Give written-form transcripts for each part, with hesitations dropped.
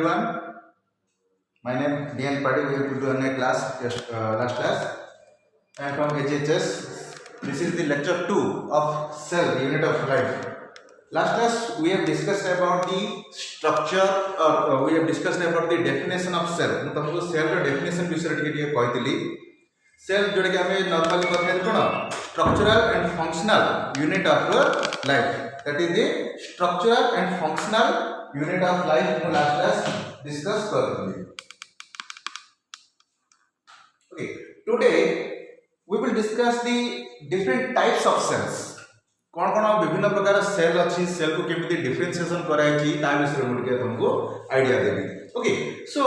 everyone. My name is DN Patil. We have to do a class last class. I am from HHS. This is the lecture 2 of cell, the unit of life. Last class we have discussed about the structure or we have discussed about the definition of cell. ମୁଁ ତମକୁ cell ର definition ବିଷୟରେ ଟିକେ କହିଥିଲି. Cell जोड़ा कि हमें normally कहते हैं कौन structural and functional unit of life. That is the structural and functional unit of life. मैं last class discuss करते. Okay, today we will discuss the different types of cells. कौन कौन विभिन्न प्रकार सेल अच्छी सेल को केमिति डिफरेंशिएशन कराई छी ता विषय में मुझे तुमको idea Devi. Okay, so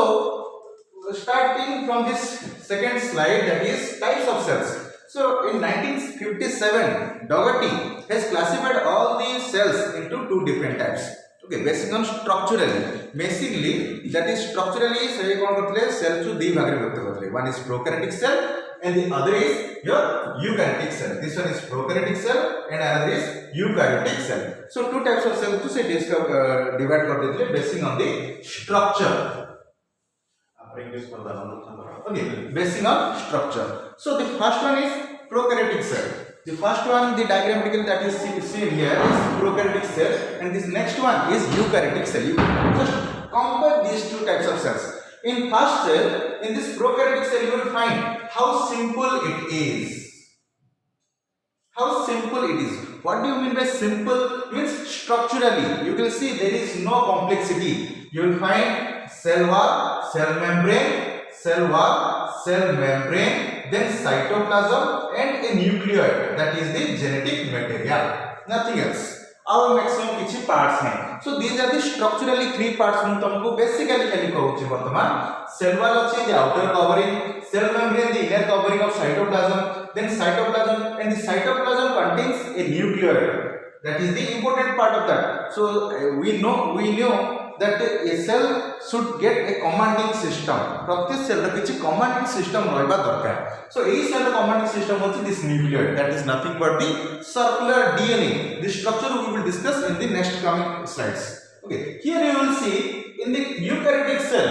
starting from this second slide, that is types of cells. So in 1957 Dougherty has classified all the cells into two different types. Okay, based on structurally, basically that is structurally से कौन करते हैं cell जो दी भाग में व्यक्त करते हैं. One is prokaryotic cell and the other is your eukaryotic cell. This one is prokaryotic cell and another is eukaryotic cell. So two types of cells to say divide कर देते हैं based on the structure. Okay, based on structure. So the first one is prokaryotic cell. The first one, the diagrammatically that is seen here is prokaryotic cell, and this next one is eukaryotic cell. You just compare these two types of cells. In first cell, in this prokaryotic cell, you will find how simple it is. How simple it is. What do you mean by simple? Means structurally. You will see there is no complexity. You will find cell wall, cell membrane, cell wall, cell membrane, then cytoplasm and a nucleoid, that is the genetic material, nothing else. Our maximum किछि parts हैं. So these are the structurally three parts. मैं तुमको basically खाली कहूँगी वर्तमान cell wall अच्छी the outer covering, cell membrane the inner covering of cytoplasm, then cytoplasm, and the cytoplasm contains a nucleoid. That is the important part of that. So we know that a cell should get a commanding system. प्रत्येक cell रे किछि commanding system रहबा दरकार. So एई cell रे commanding system होछि this nucleoid, that is nothing but the circular DNA. This structure we will discuss in the next coming slides. Okay, here you will see in the eukaryotic cell.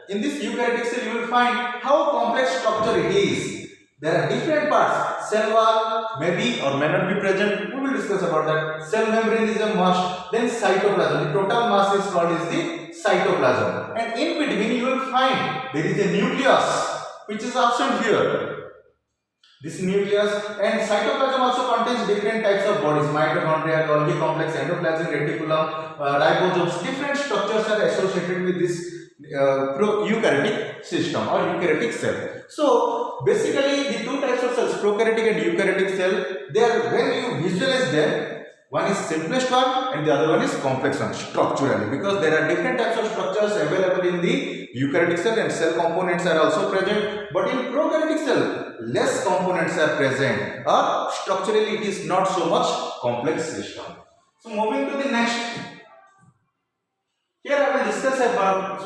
In this eukaryotic cell you will find how complex structure it is. There are different parts. Cell wall may be or may not be present. We will discuss about that. Cell membrane is a must. Then cytoplasm. The total mass is called is the cytoplasm. And in between you will find there is a nucleus which is absent here. This nucleus and cytoplasm also contains different types of bodies. Mitochondria, Golgi complex, endoplasmic reticulum, ribosomes. Different structures are associated with this eukaryotic system or eukaryotic cell. So basically the two types of cells, prokaryotic and eukaryotic cell, they are, when you visualize them, one is simplest one and the other one is complex one structurally, because there are different types of structures available in the eukaryotic cell and cell components are also present, but in prokaryotic cell less components are present or structurally it is not so much complex system. So moving to the next, here I will discuss about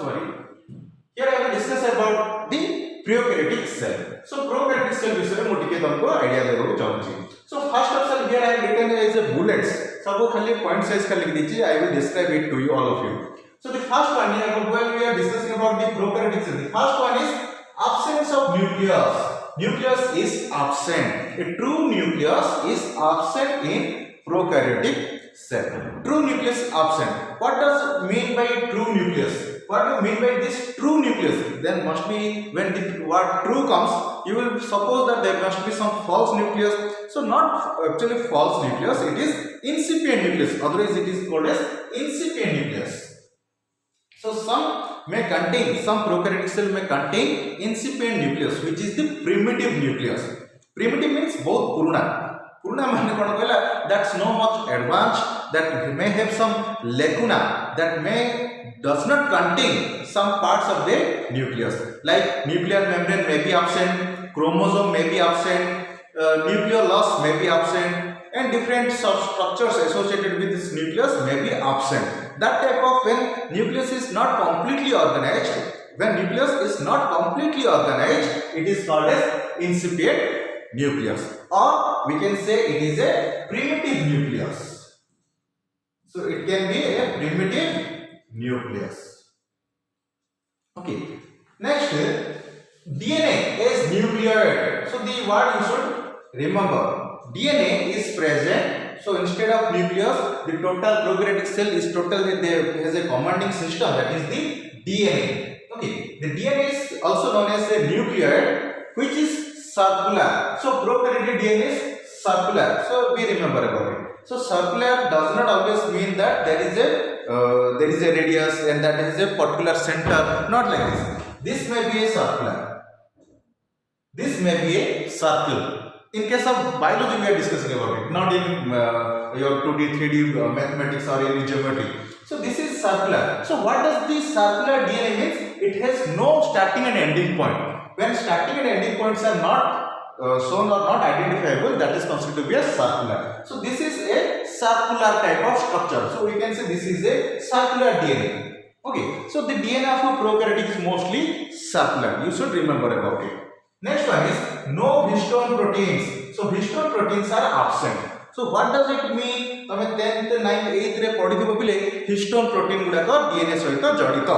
the prokaryotic cell. So prokaryotic cell विषय में मुझे तुमको idea देबो चाहूँगी. So first of all here I have written as a bullets. सबको खाली point size का लिख दीजिए. I will describe it to you, all of you. So the first one here, when we are discussing about the prokaryotic cell, the first one is absence of nucleus. Nucleus is absent. A true nucleus is absent in prokaryotic cell. True nucleus absent. What does it mean by true nucleus? What do you mean by this true nucleus? Then must be, when the word true comes, you will suppose that there must be some false nucleus. So not actually false nucleus, it is incipient nucleus. Otherwise it is called as incipient nucleus. So some prokaryotic cell may contain incipient nucleus, which is the primitive nucleus. Primitive means both puruna. Puruna means that's no much advanced, that may have some lacuna, that does not contain some parts of the nucleus. Like nuclear membrane may be absent, chromosome may be absent, nuclear loss may be absent, and different substructures associated with this nucleus may be absent. That type of, when nucleus is not completely organized, it is called as incipient nucleus, or we can say it is a primitive nucleus. So it can be a primitive nucleus. Next, DNA is nucleoid. So the word you should remember. DNA is present. So instead of nucleus, the total prokaryotic cell is totally there has a commanding system, that is the DNA. Okay, the DNA is also known as a nucleoid, which is circular. So prokaryotic DNA is circular. So we remember about it. So circular does not always mean that there is a radius and that is a particular center. Not like this. This may be a circular. This may be a circle. In case of biology, we are discussing about it, not in your 2D, 3D mathematics or any geometry. So this is circular. So what does this circular DNA means? It has no starting and ending point. When starting and ending points are not shown or not identifiable, that is considered to be a circular. So this is a circular type of structure. So we can say this is a circular DNA. Okay. So the DNA of a prokaryotic is mostly circular. You should remember about it. Next one is no histone proteins. So histone proteins are absent. So what does it mean? तमे 10th 9th 8th रे पढिथिबो बिले histone protein गुडा को DNA सहित जड़ित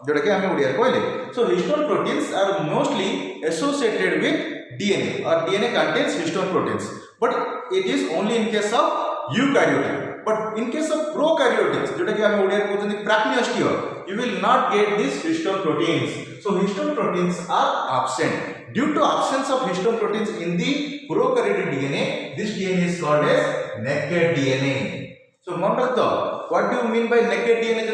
जोटा कि हमें ओडिया कहले. So histone proteins are mostly associated with DNA or DNA contains histone proteins, but it is only in case of eukaryotic. But in case of prokaryotics, जोटा कि हमें ओडिया कहते प्राक्नियोस्टियर, you will not get these histone proteins. So histone proteins are absent. Due to absence of histone proteins in the prokaryotic DNA, this DNA is called as naked DNA. So Mondrato, what do you mean by naked DNA?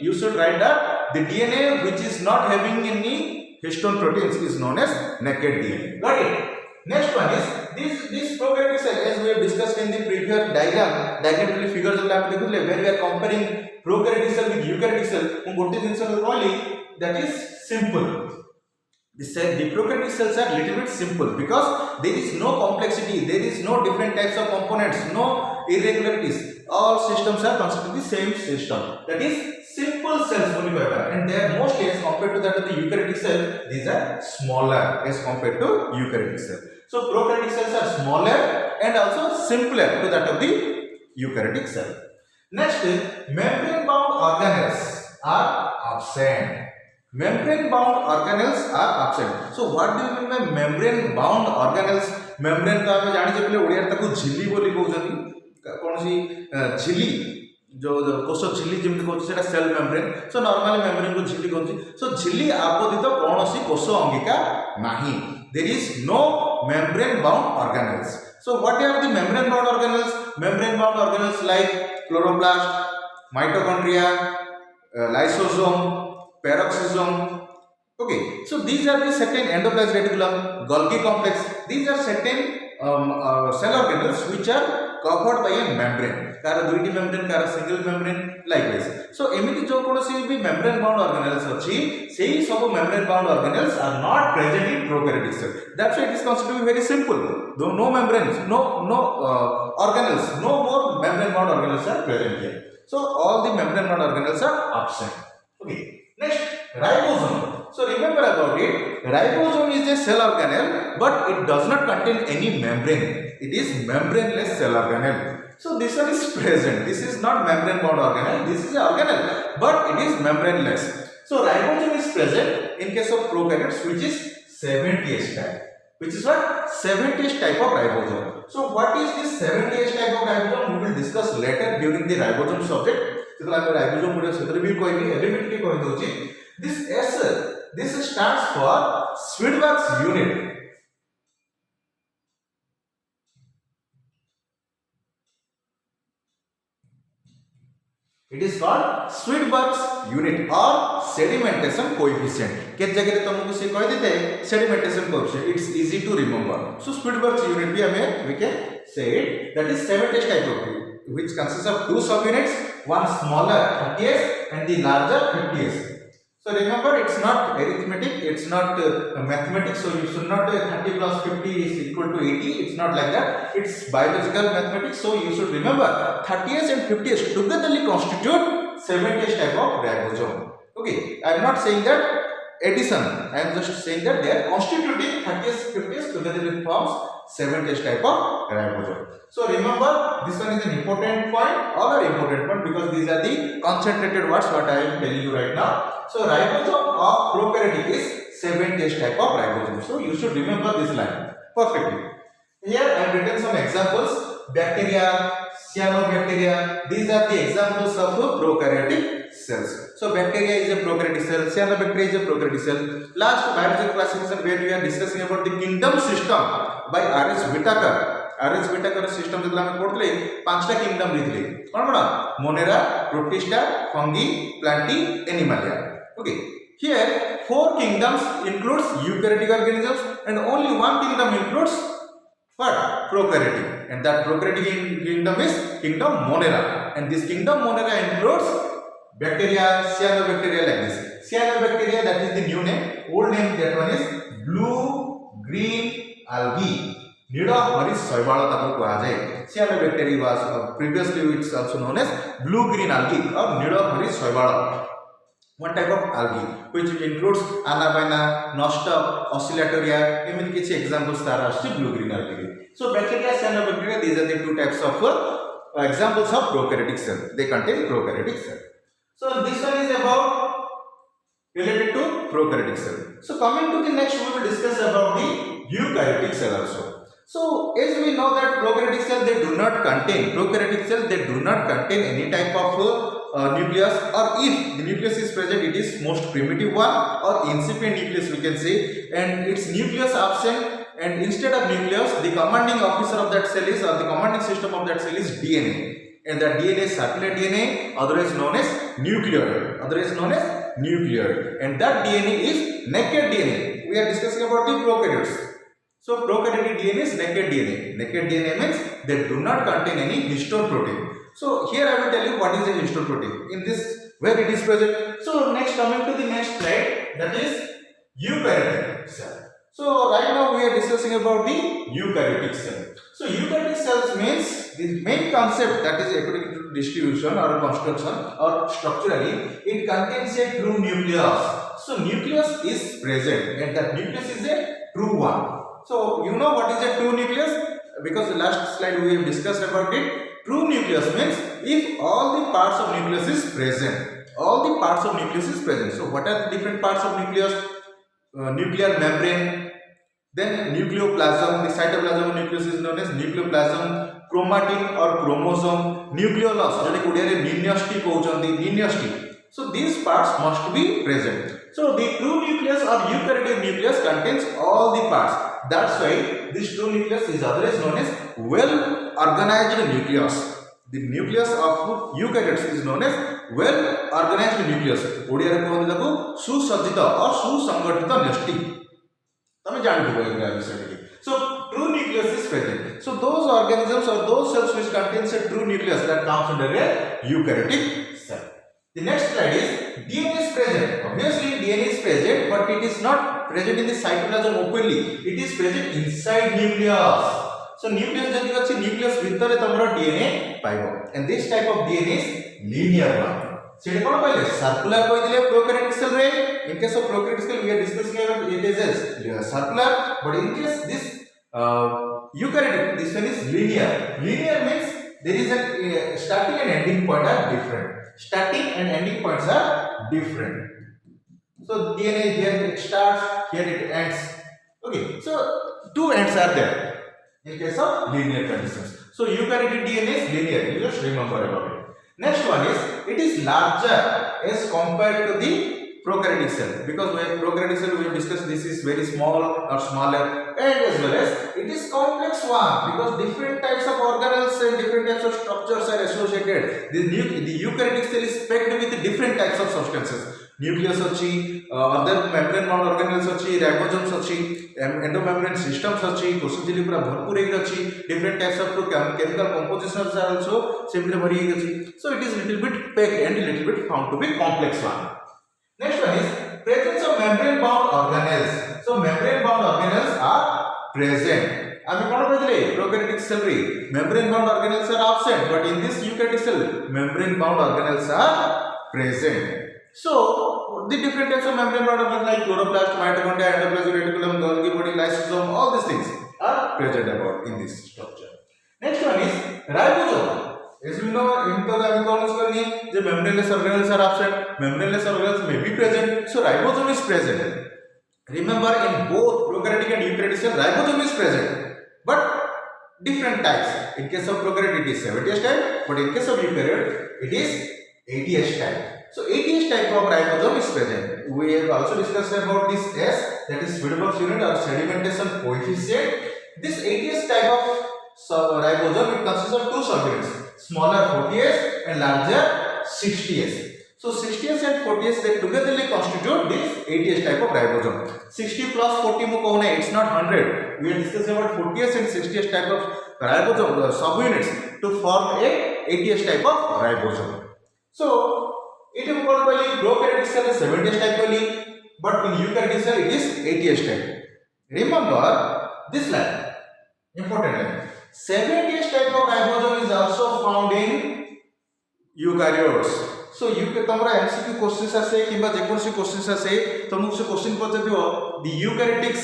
You should write that the DNA which is not having any histone proteins is known as naked DNA. Got it? Next one is this prokaryotic cell, as we have discussed in the previous diagram figures when we are comparing prokaryotic cell with eukaryotic cell, that is simple. The prokaryotic cells are little bit simple because there is no complexity, there is no different types of components, no irregularities. All systems are considered the same system. That is simple cells only, and they are mostly as compared to that of the eukaryotic cell, these are smaller as compared to eukaryotic cell. So prokaryotic cells are smaller and also simpler to that of the eukaryotic cell. Next, membrane bound organelles are absent. Membrane bound organelles are absent. So what do you mean by membrane bound organelles? Membrane तो हमें जानी चाहिए ओडिया तक को झिल्ली बोली कहउछनी कौन सी झिल्ली जो कोष झिल्ली जेमति कहउछ सेटा cell membrane. So normally membrane को झिल्ली कहउछ. सो झिल्ली आपोदित कौन सी कोष अंगिका नाही. There is no membrane bound organelles. So what are the membrane bound organelles? Membrane bound organelles like chloroplast, mitochondria, lysosome, peroxisome. Okay, so these are the certain endoplasmic reticulum, Golgi complex. These are certain cell organelles which are covered by a membrane. कार दुईटी membrane, कार single membrane, likewise. So एमिति जो कौन सी भी membrane bound organelles अच्छी, सेही सब membrane bound organelles are not present in prokaryotic cell. That's why it is considered to be very simple. Though no membranes, no organelles, no more membrane bound organelles are present here. So all the membrane bound organelles are absent. Okay. Next, ribosome. So remember about it. Ribosome is a cell organelle, but it does not contain any membrane. It is membraneless cell organelle. So this one is present. This is not membrane bound organelle. This is an organelle, but it is membraneless. So ribosome is present in case of prokaryotes, which is 70S type. Which is what? 70S type of ribosome. So what is this 70S type of ribosome? We will discuss later during the ribosome subject. Ribosome video setare bhi koibi element ke koi dochi. This S, this stands for Swedberg's unit. It is called Swedberg's unit or sedimentation coefficient. किस जगह रे तुमको से कह देते sedimentation coefficient. It's easy to remember. So Swedberg's unit भी हमें we can say it, that is 70S type of unit, which consists of two subunits, one smaller 30S and the larger 50S. So remember, it's not arithmetic, it's not mathematics, so you should not 30 plus 50 is equal to 80, it's not like that. It's biological mathematics, so you should remember 30S and 50S togetherly constitute 70S type of ribosome. Okay, I am not saying that addition, I am just saying that they are constituting 30S 50S togetherly forms 7th type of ribosome. So remember, this one is an important point, all are important point because these are the concentrated words what I am telling you right now. So ribosome of prokaryotic is 7th type of ribosome. So you should remember this line perfectly. Here I have written some examples: bacteria, cyanobacteria. These are the examples of prokaryotic cells. So bacteria is a prokaryotic cell, cyanobacteria is a prokaryotic cell. Last biological classification where we are discussing about the kingdom system by R.S. Whitaker. R.S. Whitaker system যেগুলো আমি পড়লে পাঁচটা kingdom দিলে কোন কোন মোনেরা, Protista, fungi, plenty, Animalia. Okay, here four kingdoms includes eukaryotic organisms and only one kingdom includes what? Prokaryotic, and that prokaryotic kingdom is kingdom Monera, and this kingdom Monera includes bacteria, cyanobacteria like this. Cyanobacteria, that is the new name. Old name that one is blue green algae. Nida Maris Soibala taku kuha jay. Cyanobacteria was previously it's also known as blue green algae or Nida Maris Soibala. One type of algae which includes Anabaena, Nosta, Oscillatoria. Emiti kichi examples tar asche blue green algae. So bacteria, cyanobacteria, these are the two types of examples of prokaryotic cell. They contain prokaryotic cell. So this one is about related to prokaryotic cell. So coming to the next, we will discuss about the eukaryotic cell also. So as we know that prokaryotic cell they do not contain any type of nucleus, or if the nucleus is present, it is most primitive one or incipient nucleus we can say, and its nucleus absent. And instead of nucleus, the commanding officer of that cell is, or the commanding system of that cell is DNA, and that DNA is circular DNA, otherwise known as nucleoid, and that DNA is naked DNA. We are discussing about the prokaryotes. So prokaryotic DNA is naked DNA. Naked DNA means they do not contain any histone protein. So here I will tell you what is a histone protein. In this, where it is present. So next, coming to the next slide, that is eukaryotic cell. So right now we are discussing about the eukaryotic cell. So eukaryotic cells means the main concept, that is according to distribution or construction or structurally, it contains a true nucleus. So nucleus is present, and that nucleus is a true one. So you know what is a true nucleus, because the last slide we have discussed about it. True nucleus means if all the parts of nucleus is present. So what are the different parts of nucleus? Nuclear membrane, then nucleoplasm. The cytoplasm of nucleus is known as nucleoplasm. Chromatin or chromosome, nucleolus, jodi kudiyare ninyasti kohujandi, ninyasti. So these parts must be present. So the true nucleus or eukaryotic nucleus contains all the parts. That's why this true nucleus is otherwise known as well organized nucleus. The nucleus of eukaryotes is known as well organized nucleus. Odiyare kohandi taku susajjita or susangatita nasti. Tame janithibo ei bishay. So true nucleus is present. So those organisms or those cells which contains a true nucleus, that comes under a eukaryotic cell. The next slide is DNA is present. Obviously DNA is present, but it is not present in the cytoplasm openly. It is present inside nucleus. So nucleus jodi achi, nucleus bhitare tamara DNA paibo, and this type of DNA is linear one. Sede kon paile circular koi dile prokaryotic cell re. In case of prokaryotic cell we are discussing about it is circular, but in case this eukaryotic, this one is linear. Linear means there is a starting and ending point are different. Starting and ending points are different. So DNA here it starts, here it ends. Okay, so two ends are there in case of linear conditions. So eukaryotic DNA is linear. You just remember about it. Next one is it is larger as compared to the prokaryotic cell, because when prokaryotic cell we have discussed this is very small or smaller, and as well as it is complex one because different types of organelles and different types of structures are associated. The eukaryotic cell is packed with different types of substances. Nucleus achi, other membrane bound organelles achi, ribosomes achi, endomembrane systems achi, koshojili pura bharpur hei achi, different types of chemical compositions are also simply bhari hei achi. So it is little bit packed and little bit found to be complex one. Next one is presence of membrane bound organelles. So membrane bound organelles are present. আমি কোন কইলে prokaryotic cell রে membrane bound organelles are absent, but in this eukaryotic cell membrane bound organelles are present. So the different types of membrane bound organelles like chloroplast, mitochondria, endoplasmic reticulum, Golgi body, lysosome, all these things. are present about in this structure. Next one is ribosome. As we know, in the the membraneless organelles are absent. Membraneless organelles may be present, so ribosome is present. Remember, in both prokaryotic and eukaryotic cell, ribosome is present, but different types. In case of prokaryote, it is 70S type, but in case of eukaryote, it is 80S type. So 80S type of ribosome is present. We have also discussed about this S, that is Swedberg's unit or sedimentation coefficient. This 80S type of ribosome, it consists of two subunits, smaller 40S and larger 60S. So 60S and 40S, they togetherly constitute this 80S type of ribosome. 60 plus 40 mu kahuna, it's not 100. We are discussing about 40S and 60S type of ribosome subunits to form a 80S type of ribosome. So it is called by prokaryotic cell is 70S type only, but in eukaryotic cell it is 80S type. Remember this line, important line. 70S type of ribosome is also found in eukaryotes. So you तमरा MCQ questions आसे किबा जेकोसी questions आसे तुमको से question पछदियो the eukaryotic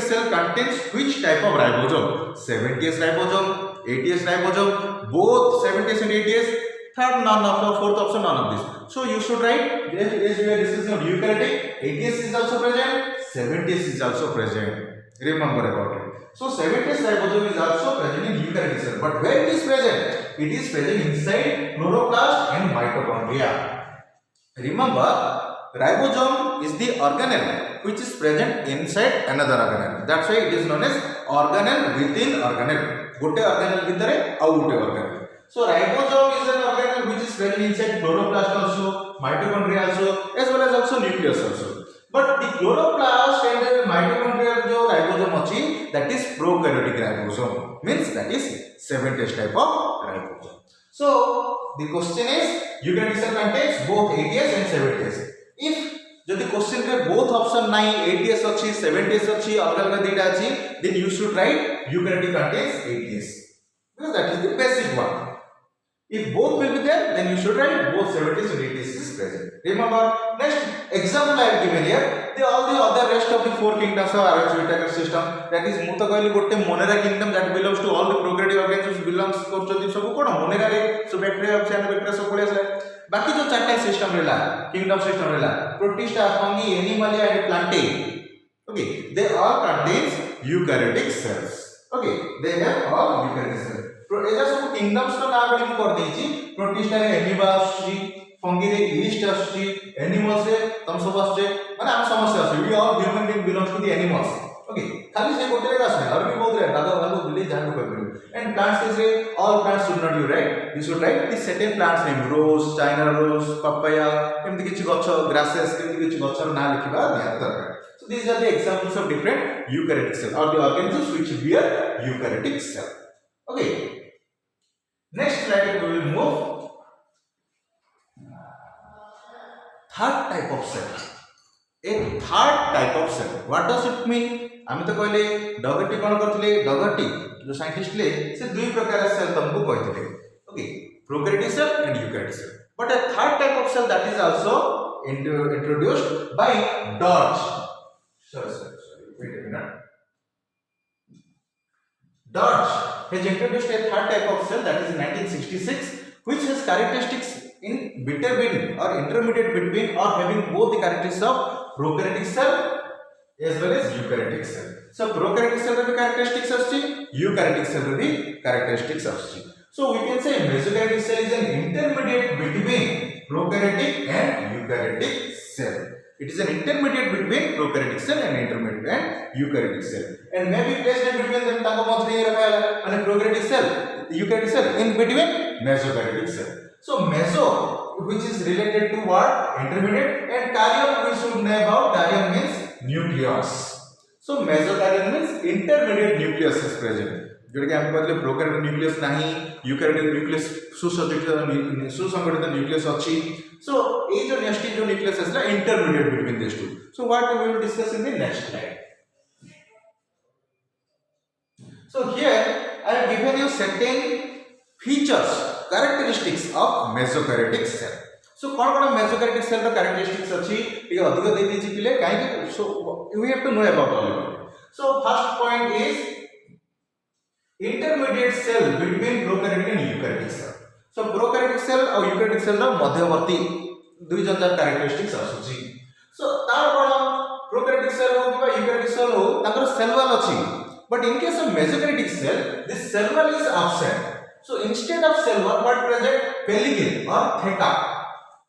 cell contains which type of ribosome? 70S ribosome, 80S ribosome, both 70S and 80S. Third, none of the fourth option, none of this. So you should write, as we are discussing of eukaryotic, 80S is also present, 70S is also present. Remember about it. So 70S ribosome is also present in eukaryotic cell, but where it is present? It is present inside chloroplast and mitochondria. Remember, ribosome is the organelle which is present inside another organelle. That's why it is known as organelle within organelle. Gote organelle bhitare au gote organelle. So ribosome is an organelle which is present inside chloroplast also, mitochondria also, as well as also nucleus also. But the chloroplast and the mitochondria jo ribosome achi, that is prokaryotic ribosome, means that is 70S type of ribosome. So the question is, eukaryotic cell contains both 80S and 70S. If जदि question रे both option नहीं, 80S अच्छी 70S अच्छी अलग अलग दीटा अच्छी, then you should write eukaryotic contains 80S, because that is the basic one. If both will be there, then you should write both 70S and 80S is present. Remember, next example I have given here, all the other rest of the four kingdoms of Archaeopteryx system, that is Mutakaili Gotte Monera kingdom that belongs to all the prokaryotic organisms belongs to सब कोण Monera रे, so bacteria, cyanobacteria सब पड़े से. बाकी जो चारटा system रहला, kingdom system रहला, Protista, Fungi, Animalia and Plantae. Okay, they all contains eukaryotic cells. Okay, they have all eukaryotic cells. एजा सब किंगडम्स का नाम गणी कर देछि. प्रोटिस्टा रे एमिबा आछि, फंगी रे ईस्ट आछि, एनिमल्स रे तम सब आछि, माने हम समस्या आछि. We all human being belongs to the animals. Okay, खाली से गोटे रे आछि और भी बहुत रे दादा भालू बिल्ली जान को करियो. And plants is ray all plants should not you write. You should write the certain plants name, rose, China rose, papaya, एमति किछि गछ, ग्रासेस, एमति किछि गछर ना लिखिबा ध्यान दरकार. So these are the examples of different eukaryotic cells or the organisms which bear eukaryotic cell. Okay. Next slide we will move. Third type of cell. A third type of cell. What does it mean? आम तो कहले डगरटी कौन करथिले, डगरटी जो scientist ले से दुई प्रकार सेल तुमको कहथिले. Okay, prokaryotic cell and eukaryotic cell. But a third type of cell that is also introduced by Dodge. Sorry, wait a minute. Dodge has introduced a third type of cell, that is in 1966, which has characteristics in between or intermediate between or having both the characteristics of prokaryotic cell as well as eukaryotic cell. So prokaryotic cell the characteristics aschi, eukaryotic cell the characteristics aschi. So we can say mesokaryotic cell is an intermediate between prokaryotic and eukaryotic cell. It is an intermediate between prokaryotic cell and intermediate and eukaryotic cell, and may be placed in between them. ताको मध्य रखाया and prokaryotic cell, eukaryotic cell in between mesokaryotic cell. So meso, which is related to what? Intermediate, and karyon we should know about. Karyon means nucleus. So mesokaryon means intermediate nucleus is present. जोटा कि हम कहले prokaryotic nucleus नहीं, eukaryotic nucleus सुसंगठित nucleus अछि. So ये जो next जो न्यूक्लियस है intermediate between this two. So what we will discuss in the next slide. So here I have given you certain features, characteristics of mesokaryotic cell. So कौन mesokaryotic cell रो characteristics अछि ये अधिक दे दीजिए पिले काहे. So we have to know about all of it. So first point is intermediate cell between prokaryotic and eukaryotic cell. So prokaryotic cell और eukaryotic cell ର ମଧ୍ୟବର୍ତ୍ତୀ ଦୁଇ ଜଣ characteristics ଆସୁଛି. So ତାର କ'ଣ prokaryotic cell हो किबा eukaryotic cell हो ତାଙ୍କର cell wall ଅଛି, but in case of mesokaryotic cell this cell wall is absent. So instead of cell wall what present pellicle or theca.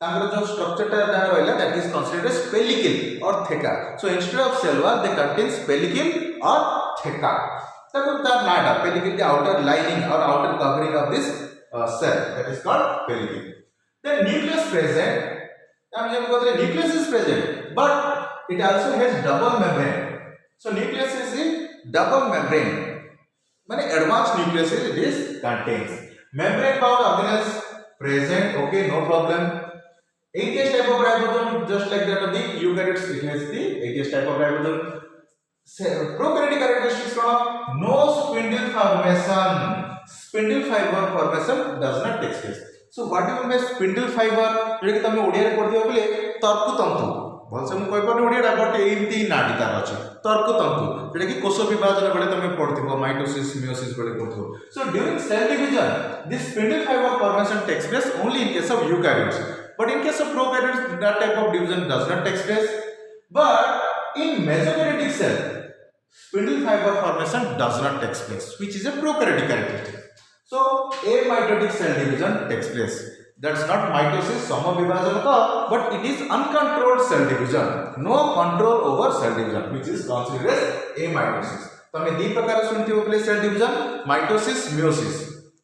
तांकर जो structure टा जहाँ रहला that is considered as pellicle or theca. So instead of cell wall they contains pellicle or theca. ताको तार नाटा pellicle the outer lining or outer covering of this cell that is called pellicle. Then nucleus present. हम जब कहते हैं nucleus is present, but it also has double membrane. So nucleus is a double membrane. माने advanced nucleus it is contains. Membrane bound organelles present. Okay, no problem. ATS type of ribosome just like that of the eukaryotes. It has the ATS type of ribosome. Prokaryotic characteristics from no spindle formation. Spindle fiber formation does not take place. So what do you mean by spindle fiber? जो कि तमे ओडिया रे पढ़ दियो बोले तर्क तंतु. भलसे मु कहि पने ओडिया बट एमती नाडी तार अछि. तर्क तंतु जेटा कि कोष विभाजन बेले तमे पढ़थिबो माइटोसिस मियोसिस बेले पढ़थिबो. So during cell division this spindle fiber formation takes place only in case of eukaryotes. But in case of prokaryotes that type of division does not take place. But in mesokaryotic cell spindle fiber formation does not take place, which is a prokaryotic characteristic. So amitotic cell division takes place. That's not mitosis, samavibhajan, but it is uncontrolled cell division. No control over cell division, which is considered as amitosis. तमे दी प्रकार सुनथिबो प्ले cell division mitosis meiosis.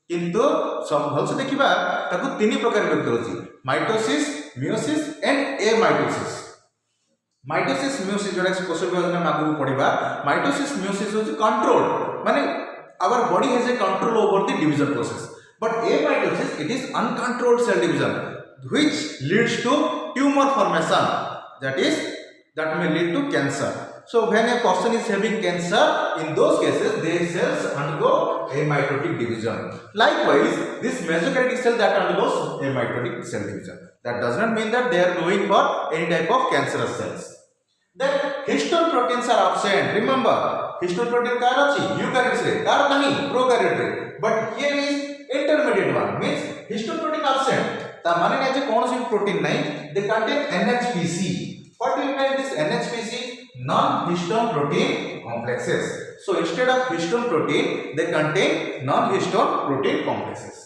किंतु सब भलसे देखिबा ताकू तीन प्रकार विभक्त होची mitosis meiosis and amitosis. Mitosis meiosis जोडा कोष विभाजन में आगु पढिबा. माइटोसिस मियोसिस होची कंट्रोल माने our body has a control over the division process, but amitosis it is uncontrolled cell division which leads to tumor formation, that may lead to cancer. So when a person is having cancer, in those cases their cells undergo amitotic division. Likewise this mesokaryotic cell that undergoes amitotic cell division, that does not mean that they are going for any type of cancerous cells. Then histone proteins are absent. Remember, histone protein car अछि eukaryotes रे, car नहीं prokaryote रे. But here is intermediate one, means histone protein absent. ता माने नहीं जे कौन सी protein नहीं, they contain NHPC. What do you mean this NHPC? Non-histone protein complexes. So instead of histone protein, they contain non-histone protein complexes.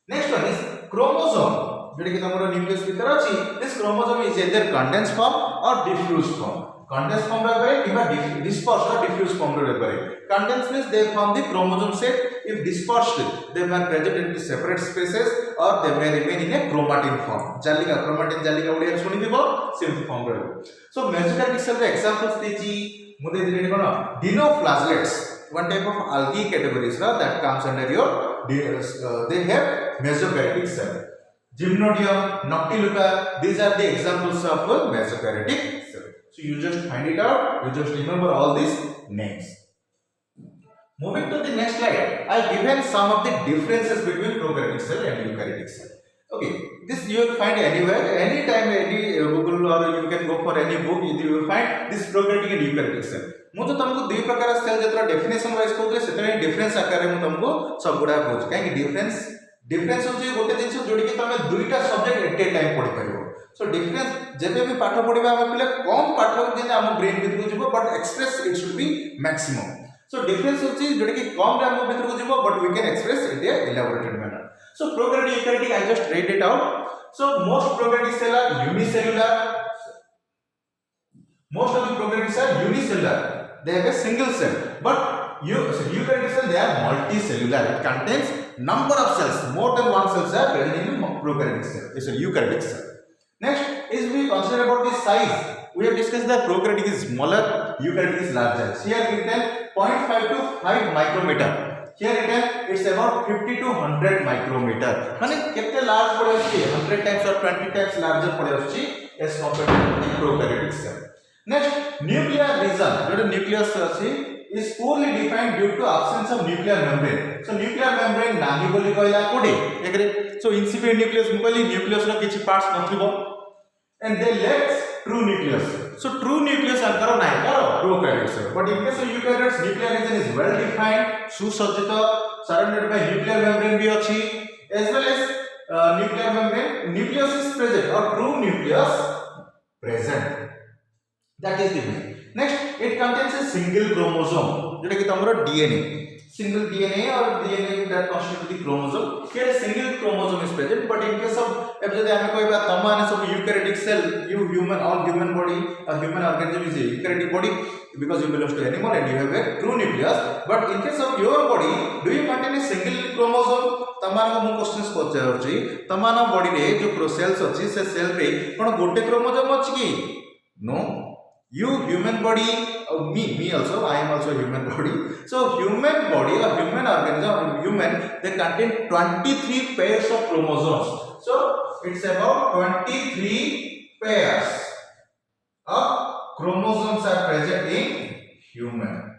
Next one is chromosome. जेटा कि तमरो nucleus भीतर अछि. This chromosome is either condensed form or diffuse form. Condensed form रे किबा dispersed or diffuse form रे. Condensed means they form the chromosome set. If dispersed, they may present in separate spaces or they may remain in a chromatin form. Jalika chromatin jalika Odia सुनि दिबो same form रे. So mesokaryotic cell रे examples देछि मुदे दिने कोन dinoflagellates, one type of algae categories that comes under your they have mesokaryotic cell. Gymnodium, Noctiluca, these are the examples of mesokaryotic cell. So you just find it out, you just remember all these names. Moving to the next slide, I have given some of the differences between prokaryotic cell and eukaryotic cell. Okay, this you will find anywhere, anytime, any Google or you can go for any book, you will find this prokaryotic and eukaryotic cell. मु तो तुमको दुई प्रकार cell जतरा definition wise कहउले सेते difference आकार में तुमको सब गुडा कहउछ काहे कि डिफरेंस होची गोटे जिंस जोडी कि तमे दुईटा सब्जेक्ट एट ए टाइम पढि परिबो. सो डिफरेंस जेबे भी पाठ पढिबा हम पिले कम पाठ जे हम ब्रेन भीतर जिवो but express it should be maximum. So difference होची जोडी कि कम रे हम भीतर जिवो but we can express it a elaborated manner. So prokaryotic eukaryotic I just read it out. So most prokaryotic cell are unicellular. Most of the prokaryotic cells are unicellular. They have a single cell. But eukaryotic cell they are multicellular. It contains number of cells. More than one cells are present in prokaryotic cell. It's a eukaryotic cell. Next is we consider about the size. We have discussed that prokaryotic is smaller, eukaryotic is larger. Here written 0.5 to 5 micrometer. Here written it's about 50 to 100 micrometer. माने कितने large पड़े उसकी 100 times or 20 times larger पड़े उसकी as compared to the prokaryotic cell. Next nuclear region. जो nucleus अछि is poorly defined due to absence of nuclear membrane. So nuclear membrane नाही बोली कहला कोडे एकरे. So incipient nucleus मुकली nucleus रा किछि parts नथिबो and they lacks true nucleus. So true nucleus anchor nahi karo prokaryotic cell. But in case of eukaryotes, nuclear region is well defined, susajjita, surrounded by nuclear membrane bhi achi, as well as nuclear membrane. Nucleus is present or true nucleus present. That is the main. Next, it contains a single chromosome. जोटा कि तमरो DNA. Single DNA or DNA that constitute the chromosome. Here a single chromosome is present, but in case of अब जब हमें कोई बात तमाने सब eukaryotic cell, you human, all human body, a human organism is a eukaryotic body because you belong to animal and you have a true nucleus. But in case of your body, do you contain a single chromosome? तमान को मु questions पचारछि तमान body रे जो sales अछि से cell रे कोन गोटे क्रोमोसोम अछि कि no you human body me also I am also human body, so human body or human organism human they contain 23 pairs of chromosomes, so it's about 23 pairs of chromosomes are present in human.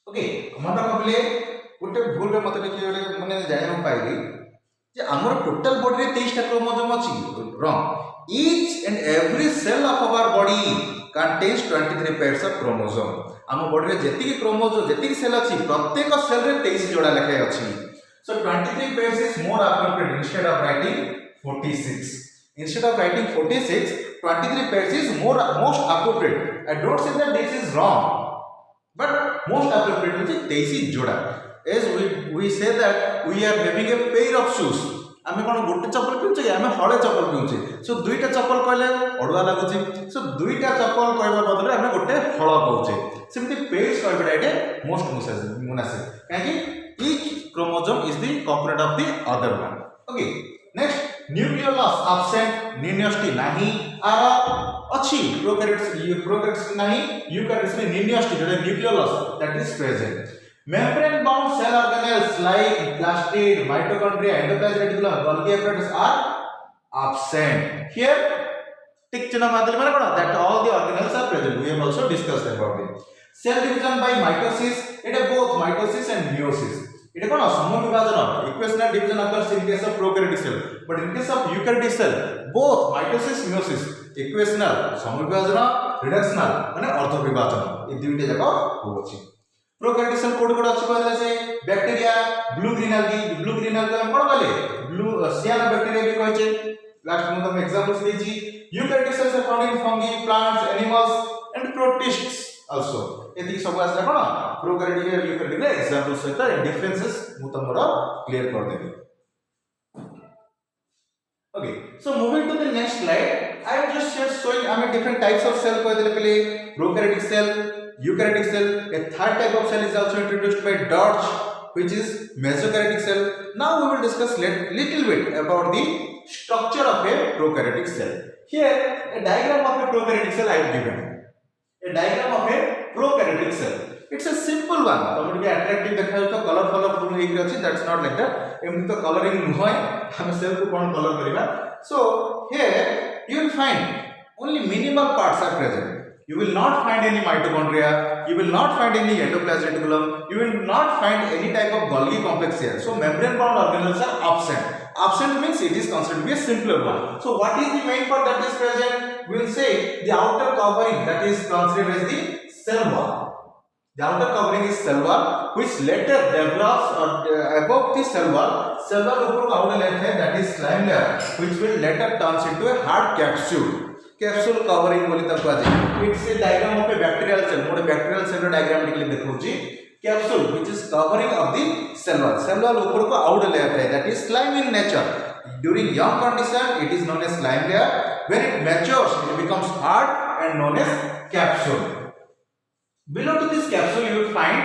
Okay, हमरा कहले गोटे भूल रे मते देखि माने जानि पाइली जे हमर टोटल बॉडी रे 23 टा क्रोमोसोम अछि wrong. Each and every cell of our body contains 23 pairs of chromosome. आम बॉडी रे जेतिकी क्रोमोसोम जेतिकी सेल अछि प्रत्येक सेल रे 23 जोड़ा लेखे अछि. So 23 pairs is more appropriate instead of writing 46. Instead of writing 46, 23 pairs is most appropriate. I don't say that this is wrong, but most appropriate is 23 जोड़ा. As we say that we are having a pair of shoes. आमे कोन गोटे चप्पल पिउचे आमे हळे चप्पल पिउचे, सो दुईटा चप्पल कहले अडुआ लागुचे, सो दुईटा चप्पल कहबा बदले आमे गोटे हळ कहउचे. सेमति पेज कहबा एटे मोस्ट मुनासिब काहे कि each chromosome is the component of the other one. Okay, next nuclear loss absent निन्यष्टि नाही आर अछि प्रोकैरियोट्स नाही यूकैरियोट्स में निन्यष्टि जो nuclear loss that is present. Membrane bound cell organelles like plastid, mitochondria, endoplasmic reticulum, Golgi apparatus are absent. Here, tick china madhya mane kono that all the organelles are present. We have also discussed about it. Cell division by mitosis. It is both mitosis and meiosis. It is kono samavibhajana. Equational division occurs in case of prokaryotic cell, but in case of eukaryotic cell, both mitosis, meiosis, equational, samavibhajana, reductional mane orthovibhajana. ए दुईटा जाक होछि. Prokaryotic cell code code अछि कहले से bacteria blue green algae हम कोन कहले blue सियानो bacteria भी कहै छै. लास्ट में हम एग्जांपल्स दै छी. Eukaryotic cells are found in fungi, plants, animals and protists also. एति सब आसला कोन प्रोकैरियोटिक और यूकैरियोटिक रे एग्जांपल्स सहित डिफरेंसेस मु तमरो क्लियर कर देबी. Okay, so moving to the next slide, I am just showing different types of cell कह देले पहले prokaryotic cell, eukaryotic cell. A third type of cell is also introduced by Dodge, which is mesokaryotic cell. Now we will discuss little bit about the structure of a prokaryotic cell. Here a diagram of a prokaryotic cell I have given. A diagram of a prokaryotic cell. It's a simple one. तमके attractive देखा तो colorful हेक अछि. That's not like that. एमन तो coloring नहय. हम cell को कोन color करिबा. So here you will find only minimal parts are present. You will not find any mitochondria, you will not find any endoplasmic reticulum, you will not find any type of Golgi complex here. So membrane bound organelles are absent. Absent means it is considered to be a simpler one. So what is the main part that is present? We will say the outer covering, that is considered as the cell wall. The outer covering is cell wall, which later develops above the cell wall ऊपर को outer layer है, that is slime layer, which will later turns into a hard capsule. Capsule covering बोली तक बाजे. It's a diagram of a bacterial cell. मोटे bacterial cell रो diagram निकले देखो जी. Capsule, which is covering of the cell wall. Cell wall ऊपर को outer layer है, that is slime in nature. During young condition, it is known as slime layer. When it matures, it becomes hard and known as capsule. Below to this capsule, you will find,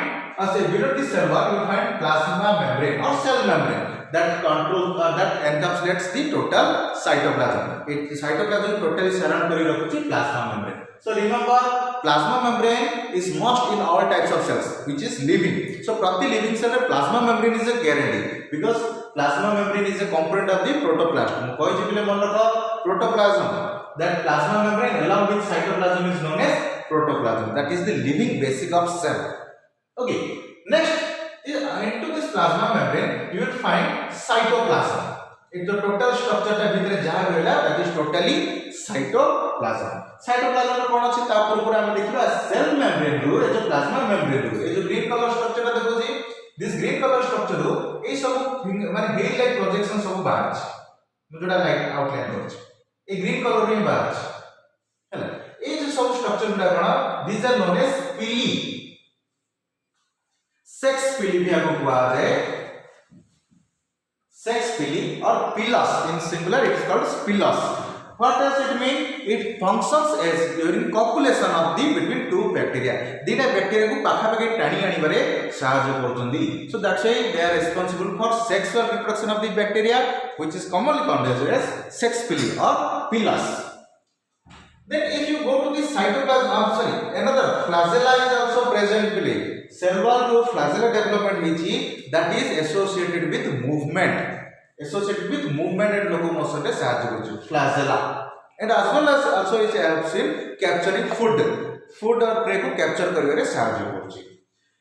below this cell wall, you will find plasma membrane or cell membrane that controls that encapsulates the total cytoplasm. Cytoplasm totally surround kari rakhuchi plasma membrane. So remember, plasma membrane is most in all types of cells, which is living. So prati living cell plasma membrane is a guarantee because plasma membrane is a component of the protoplasm. Koi jibile mon rakho protoplasm. That plasma membrane along with cytoplasm is known as protoplasm. That is the living basic of cell. Okay, next into this plasma membrane you will find cytoplasm. एक जो total structure टा भितर जहा रहला that is totally cytoplasm. Cytoplasm रे कोन अछि ता ऊपर हम देखिबा सेल मेम्ब्रेन रो ए जो प्लाज्मा मेम्ब्रेन रो ए जो ग्रीन कलर स्ट्रक्चर टा देखो जी दिस ग्रीन कलर स्ट्रक्चर रो ए सब माने हेल लाइक प्रोजेक्शन सब बाहर अछि जोडा लाइक आउटलाइन करछ ए ग्रीन कलर रे बाहर अछि हैला ए जो सब स्ट्रक्चर गुडा कोन this are known as pili sex pili भी आपको कहा जाए sex pili or pilus in singular it is called pilus. What does it mean? It functions as during copulation of the between two bacteria. Dita bacteria को पाखा पाखी टाणी आनी बारे साहाଯ୍य करजंदी. So that's why they are responsible for sexual reproduction of the bacteria which is commonly called as sex pili or pilus. Then if you go to the cytoplasm, another flagella is also present pili. Cell wall जो flagella development which that is associated with movement and locomotion रे साहाଯ୍य करछ flagella and as well as also it helps in capturing food और prey को capture करिवे रे साहाଯ୍य करछ।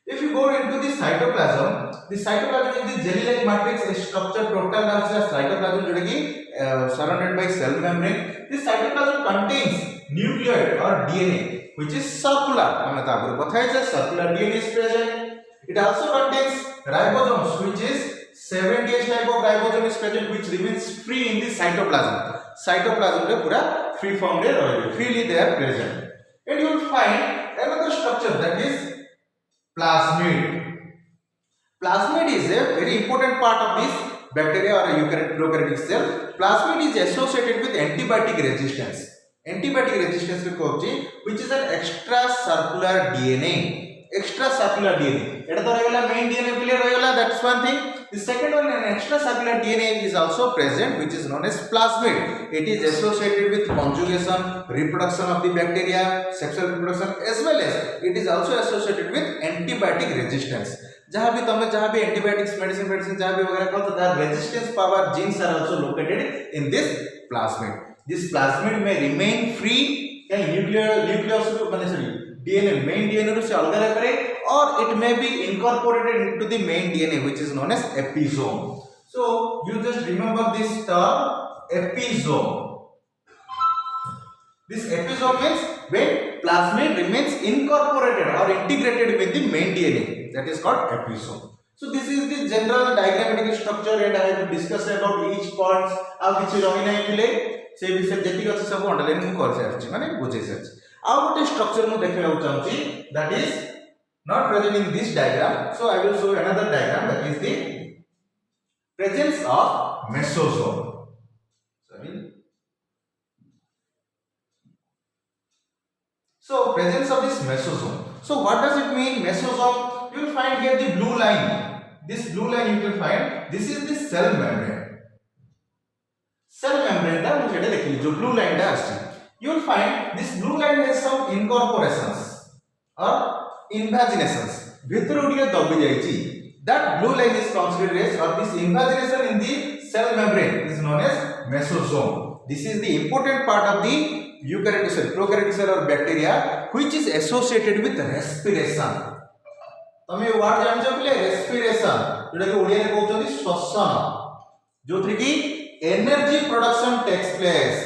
If you go into the cytoplasm is the jelly like matrix a structure total of the cytoplasm जोटा कि surrounded by cell membrane. This cytoplasm contains nucleoid or DNA which is circular. हमने ता आगु बताया जे circular DNA is present. It also contains ribosomes which is 7 type of ribosome is present which remains free in the cytoplasm. Cytoplasm रे पूरा free form रे रहे freely they are present. And you will find another structure that is plasmid. Plasmid is a very important part of this bacteria or a eukaryotic cell. Plasmid is associated with antibiotic resistance. Antibiotic resistance which is an extracellular DNA. Extracellular DNA. Eta to rahela main DNA clear rahela, that's one thing. The second one, an extracellular DNA is also present which is known as plasmid. It is associated with conjugation, reproduction of the bacteria, sexual reproduction as well as it is also associated with antibiotic resistance. जहाँ भी तमे जहाँ भी antibiotics medicine जहाँ भी वगैरह करो तो their resistance power genes are also located in this plasmid. This plasmid may remain free can nucleus माने सॉरी DNA main DNA रो से अलग अलग करे or it may be incorporated into the main DNA which is known as episome. So you just remember this term episome. This episome means when plasmid remains incorporated or integrated with the main DNA, that is called episome. So this is the general diagrammatic structure and I have discussed about each parts. अब किसी रही नहीं मिले से विषय जति अच्छे सब अंडरलाइन मु कर सारछि माने बुझे सारछि आ गोटे स्ट्रक्चर मु देखिबा चाहूछि that is not present in this diagram. So I will show another diagram that is the presence of mesosome. So presence of this mesosome. So what does it mean mesosome? You will find here the blue line. This blue line you will find this is the cell membrane. Cell membrane टा मुझे ये देखिए जो blue line टा आसी. You will find this blue line has some incorporations or invaginations. भितर उड़िया दबी जाइची. That blue line is considered as or this invagination in the cell membrane is known as mesosome. This is the important part of the eukaryotic cell, prokaryotic cell or bacteria which is associated with respiration. तमे word जान छ पले respiration जोटा कि ओडिया रे कहउछथि श्वसन जोथि कि energy production takes place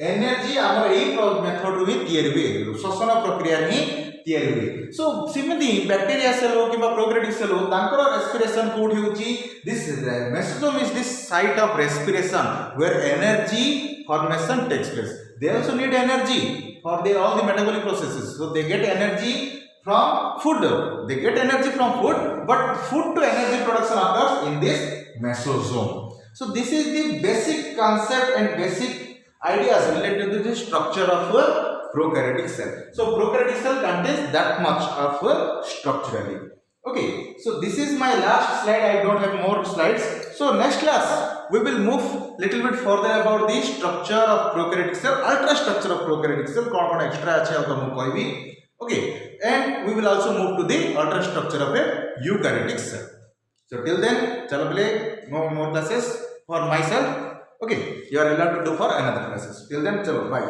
energy हमर एई मेथड रे तयारी हुए श्वसन प्रक्रिया ही तयारी हुए. सो सिमिति बैक्टीरिया सेल हो किबा प्रोकैरियोटिक सेल हो तांकर रेस्पिरेशन कोठी होची this mesosome is this site of respiration where energy formation takes place. They also need energy for their all the metabolic processes, so they get energy from food. They get energy from food, but food to energy production occurs in this mesosome. So this is the basic concept and basic ideas related to the structure of a prokaryotic cell. So prokaryotic cell contains that much of structurally. Okay, so this is my last slide. I don't have more slides. So next class we will move little bit further about the structure of prokaryotic cell, ultrastructure of prokaryotic cell. कौन extra अच्छा होता मैं कोई भी. Okay, and we will also move to the ultrastructure of a eukaryotic cell. So till then, chalo play more classes for myself. Okay, you are allowed to do for another classes. Till then, chalo bye.